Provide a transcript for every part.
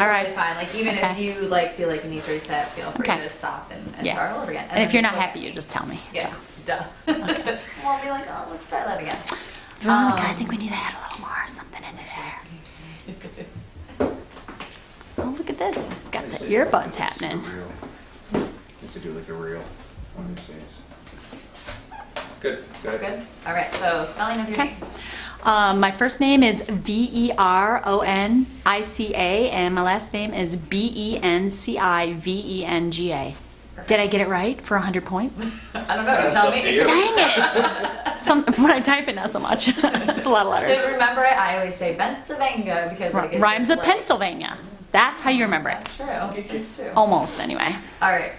All right. totally fine. Like even if you like feel like you need to reset, feel free to stop and start all over again. And if you're not happy, you just tell me. Yes, duh. Okay. We'll be like, oh, let's try that again. Veronica, I think we need to add a little more something in there. Oh, look at this. It's got the earbuds happening. You have to do like a reel one of these days. Good. Good. All right. So spelling of your name. My first name is Veronica, and my last name is Bencivenga. Did I get it right for 100 points? I don't know. Tell me. Dang it! When I type it, not so much. It's a lot of letters. To remember it, I always say Pennsylvania because like it Rhymes just, with like, Pennsylvania. That's how you remember it. True. It's true. Almost, anyway. All right.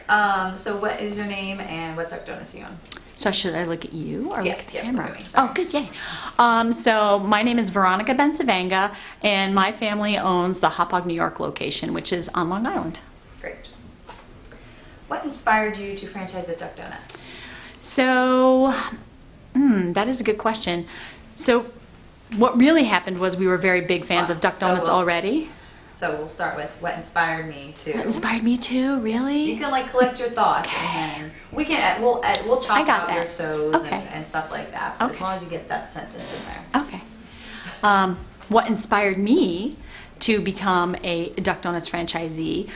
So what is your name and what Duck Donuts are you on? So should I look at you or Yes, look at the yes, camera? look at me, sorry. Oh, good, yay. So my name is Veronica Bencivenga, and my family owns the Hop Hog, New York location, which is on Long Island. Great. What inspired you to franchise with Duck Donuts? So, that is a good question. So what really happened was we were very big fans of Duck Donuts already. So we'll start with what inspired me to. What inspired me to, really? You can like collect your thoughts and then we can we'll chop out that. your so's Okay. and stuff like that. But as long as you get that sentence in there. Okay. What inspired me to become a Duck Donuts franchisee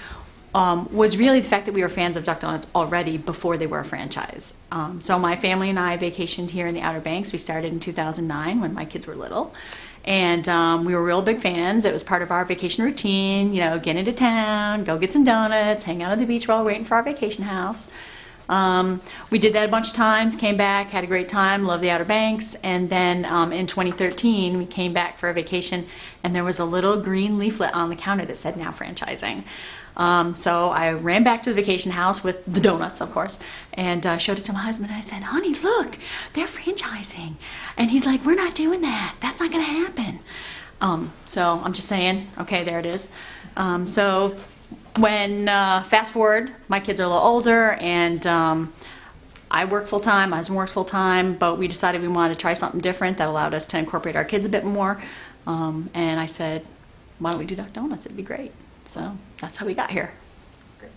was really the fact that we were fans of Duck Donuts already before they were a franchise. So my family and I vacationed here in the Outer Banks. We started in 2009 when my kids were little. And we were real big fans. It was part of our vacation routine, you know, get into town, go get some donuts, hang out at the beach while waiting for our vacation house. We did that a bunch of times, came back, had a great time, loved the Outer Banks. And then in 2013, we came back for a vacation and there was a little green leaflet on the counter that said now franchising. So I ran back to the vacation house with the donuts, of course, and showed it to my husband. And I said, honey, look, they're franchising. And he's like, we're not doing that. That's not going to happen. So I'm just saying, okay, there it is. So when, fast forward, my kids are a little older and I work full time, my husband works full time, but we decided we wanted to try something different that allowed us to incorporate our kids a bit more. And I said, why don't we do Duck Donuts? It'd be great. So that's how we got here. Great.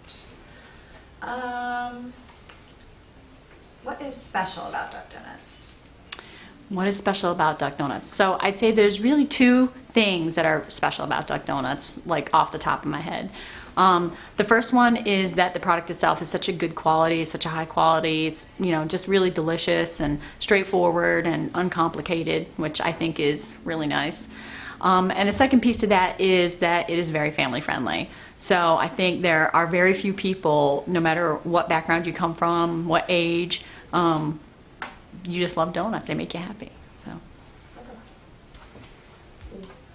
What is special about Duck Donuts? What is special about Duck Donuts? So I'd say there's really two things that are special about Duck Donuts, like off the top of my head. The first one is that the product itself is such a good quality, such a high quality. It's, you know, just really delicious and straightforward and uncomplicated, which I think is really nice. And the second piece to that is that it is very family friendly. So I think there are very few people, no matter what background you come from, what age, you just love donuts. They make you happy. So.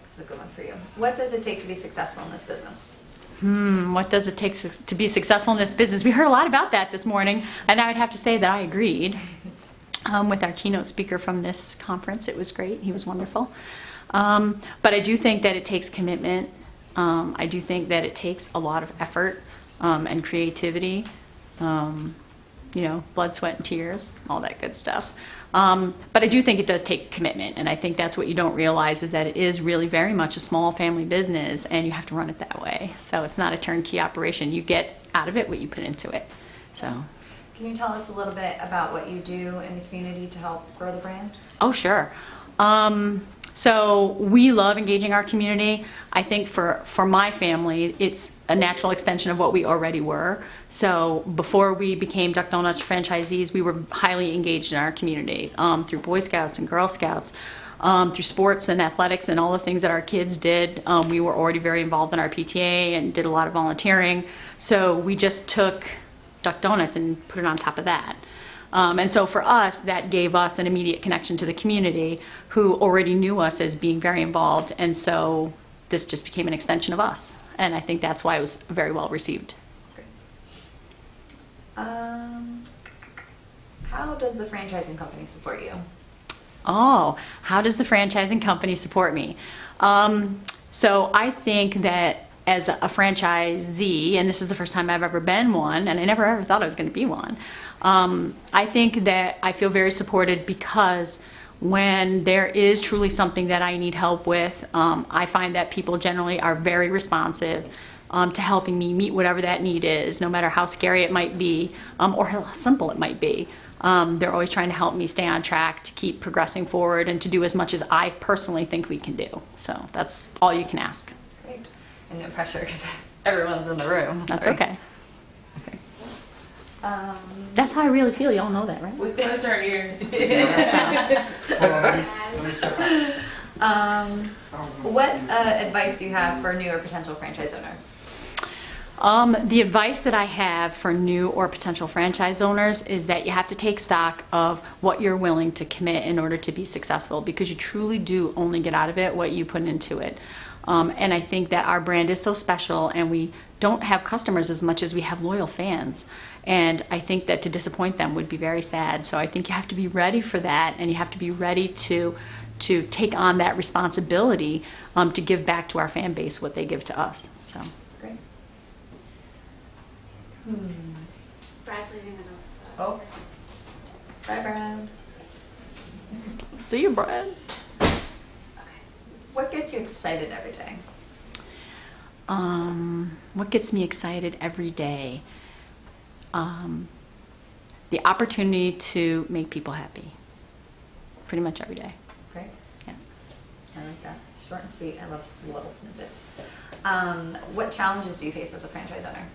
This is a good one for you. What does it take to be successful in this business? What does it take to be successful in this business? We heard a lot about that this morning, and I would have to say that I agreed with our keynote speaker from this conference. It was great. He was wonderful. But I do think that it takes commitment. I do think that it takes a lot of effort and creativity, you know, blood, sweat, and tears, all that good stuff. But I do think it does take commitment, and I think that's what you don't realize is that it is really very much a small family business, and you have to run it that way. So it's not a turnkey operation. You get out of it what you put into it. So. Can you tell us a little bit about what you do in the community to help grow the brand? Oh, sure. So we love engaging our community. I think for my family, it's a natural extension of what we already were. So before we became Duck Donuts franchisees, we were highly engaged in our community through Boy Scouts and Girl Scouts, through sports and athletics and all the things that our kids did. We were already very involved in our PTA and did a lot of volunteering. So we just took Duck Donuts and put it on top of that. And so for us, that gave us an immediate connection to the community who already knew us as being very involved. And so this just became an extension of us. And I think that's why it was very well received. How does the franchising company support you? Oh, how does the franchising company support me? So I think that as a franchisee, and this is the first time I've ever been one, and I never ever thought I was going to be one, I think that I feel very supported because when there is truly something that I need help with, I find that people generally are very responsive to helping me meet whatever that need is, no matter how scary it might be, or how simple it might be. They're always trying to help me stay on track, to keep progressing forward, and to do as much as I personally think we can do. So that's all you can ask. Great. And no pressure because everyone's in the room. That's Sorry. okay. That's how I really feel. Y'all know that, right? We closed our ear. What advice do you have for new or potential franchise owners? The advice that I have for new or potential franchise owners is that you have to take stock of what you're willing to commit in order to be successful, because you truly do only get out of it what you put into it. And I think that our brand is so special, and we don't have customers as much as we have loyal fans. And I think that to disappoint them would be very sad. So I think you have to be ready for that, and you have to be ready to take on that responsibility to give back to our fan base what they give to us. So. Great. Brad's leaving the Oh. Bye, Brad. See you, Brad. What gets you excited every day? What gets me excited every day? The opportunity to make people happy. Pretty much every day. Great. Yeah. I like that. Short and sweet. I love the little snippets. What challenges do you face as a franchise owner?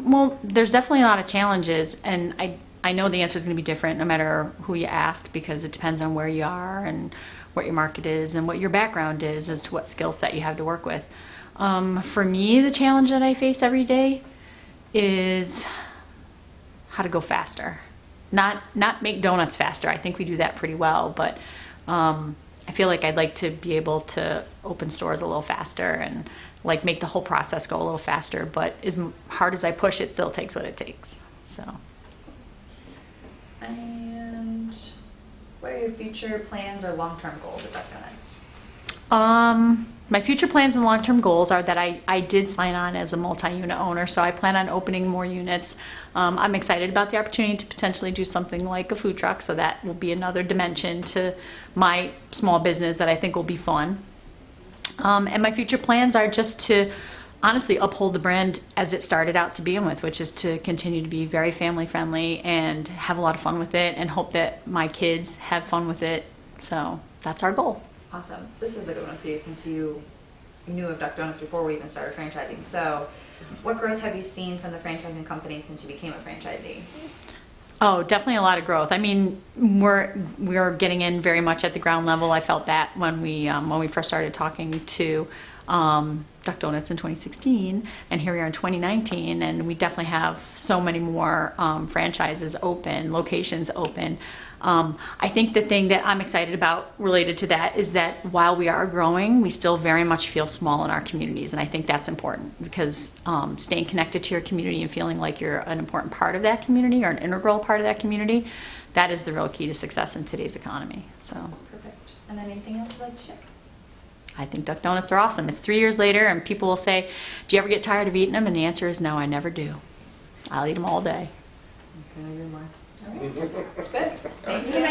Well, there's definitely a lot of challenges, and I know the answer is going to be different no matter who you ask, because it depends on where you are and what your market is and what your background is as to what skill set you have to work with. For me, the challenge that I face every day is how to go faster. Not make donuts faster. I think we do that pretty well, but I feel like I'd like to be able to open stores a little faster and like make the whole process go a little faster. But as hard as I push, it still takes what it takes. So. And what are your future plans or long-term goals with Duck Donuts? My future plans and long-term goals are that I did sign on as a multi-unit owner, so I plan on opening more units. I'm excited about the opportunity to potentially do something like a food truck, so that will be another dimension to my small business that I think will be fun. And my future plans are just to honestly uphold the brand as it started out to begin with, which is to continue to be very family friendly and have a lot of fun with it, and hope that my kids have fun with it. So that's our goal. Awesome. This is a good one for you since you knew of Duck Donuts before we even started franchising. So what growth have you seen from the franchising company since you became a franchisee? Oh, definitely a lot of growth. I mean, we're getting in very much at the ground level. I felt that when we first started talking to Duck Donuts in 2016, and here we are in 2019, and we definitely have so many more franchises open, locations open. I think the thing that I'm excited about related to that is that while we are growing, we still very much feel small in our communities, and I think that's important, because staying connected to your community and feeling like you're an important part of that community or an integral part of that community, that is the real key to success in today's economy. So. Perfect. And then anything else you'd like to share? I think Duck Donuts are awesome. It's 3 years later, and people will say, do you ever get tired of eating them? And the answer is no, I never do. I'll eat them all day. I couldn't agree more. All right. Good. Thank you.